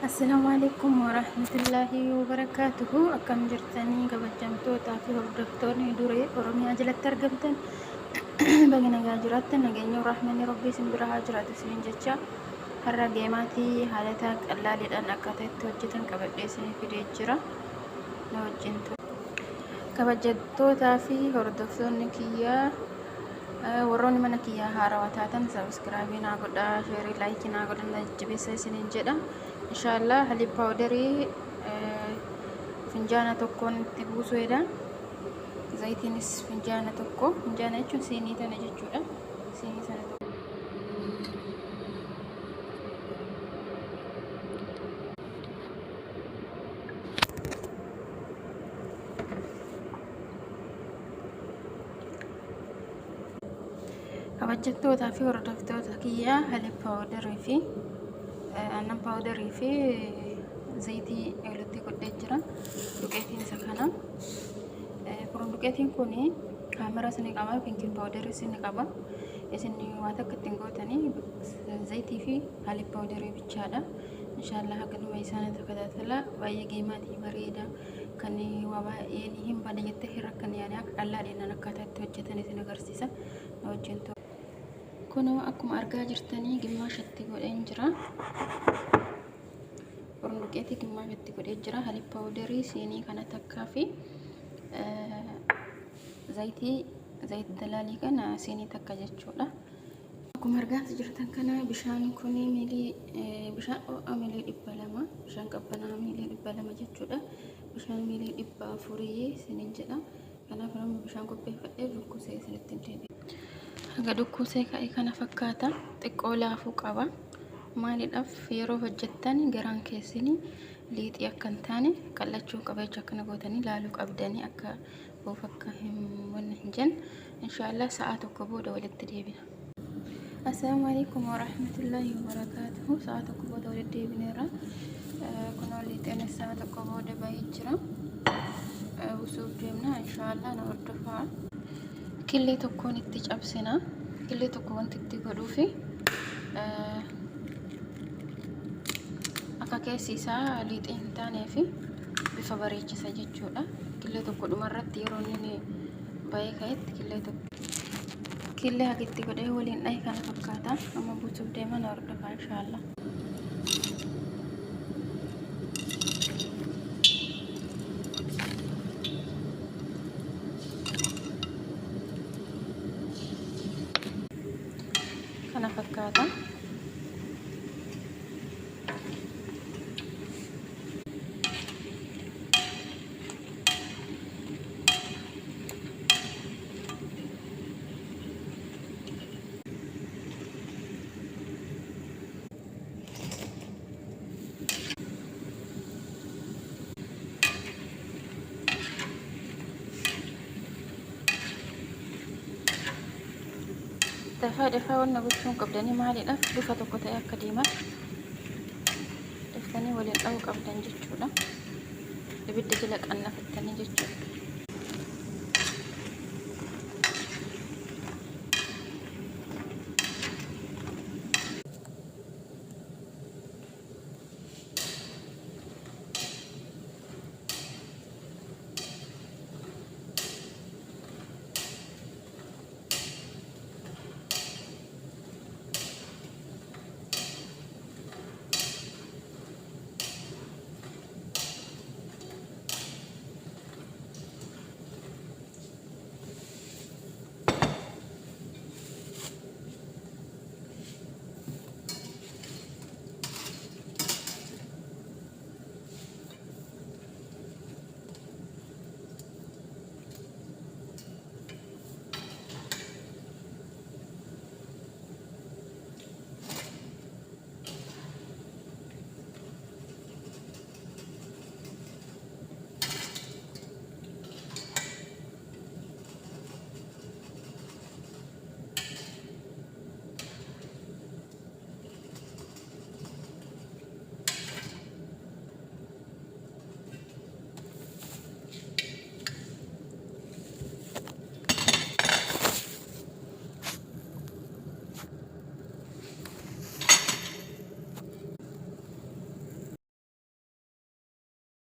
السلام عليكم ورحمة الله وبركاته. أكم جرتني kabajamtoota fi hordoftoonni duree Oromiyaa jalatti argamtan baga nagaa jiraattan nageenya rahmanni rabbii isin bira haa jiraatu isiniin jecha har'a geemaatii haalata qallaaliidhaan akkaataa itti hojjetan qabadhee isinii fidee jira. Na wajjin kabajamtootaa fi hordoftoonni kiyyaa warroonni mana kiyyaa haarawaa taatan sabskraabii naa godhaa, sheerii laayikii naa godhan jajjabeessaa isiniin jedha. Inshallah halib powderii finjaana tokkoon itti buusuudha. Zayitiinis finjaana tokko, finjaana jechuun siinii tana jechuudha. Siinii sana tokko. Kabajamtootaa fi hordoftoota kiyyaa halib powderii fi aannan powderii fi zayitii walitti godhee jira. Duqeetiin isa kana. Kun duqeetiin kun kaamera sini qaba, pinkiin powderii sini qaba. Isin waan akka ittiin gootanii zayitii fi halib powderii bichaadha. Inshallah hagaluma isaan tajaajila baay'ee geemaatii bareeda kan waa baay'een hin baane jettee hirrakkan yaani akka qallaadhaan akkaataa itti hojjetan isin agarsiisa. Na wajjin kunoo akkuma argaa jirtanii gimmaashatti godheen jira. Duqeetii gimmaashatti godhee jira. Halib powderii siinii kana takkaa fi zayitii dalaalii kana siinii takka jechuudha. Akkuma argaa jirtan kana bishaan kun bishaan ho'aa miilii 200, bishaan qabbanaa miilii 200 jechuudha. Bishaan miilii 400 isiniin jedha. Kanaaf nama bishaan qopheeffadhee dukkusee isinitti deebi'a. Haga dukkusee ka'e kana fakkaata. Xiqqoo laafuu qaba. Maaliidhaaf yeroo hojjettan garaan keessanii liixii akka hin taane qallachuu qaba jecha akkana gootanii laaluu qabdanii akka boof akka hin jenne. Inshallah sa'a tokko booda walitti deebina. Assalamu alaikum warahmatullahi wabarakatuh. Sa'a tokko booda walitti deebineera. Kunoo liixiin sa'a tokko booda bahee jira. Usuuf deemna inshallah na hordofaa. Killee tokkoon itti cabsina. Killee tokko wanti itti godhuufi akka keessi isaa liixii hin taanee fi bifa bareechisa jechuudha. Killee tokko dhumarratti yeroo inni bahee ka'etti killee hagitti godhee waliin dhahe kana fakkaata. Amma buusuuf deema na hordofaa inshallah. Kana fakkaata. Dafaa wanna gochuun qabdanii maaliidhaaf bifa tokko ta'e akka deeman daftanii waliin dha'uu qabdan jechuudha. Ibidda jala qannafattanii jechuudha.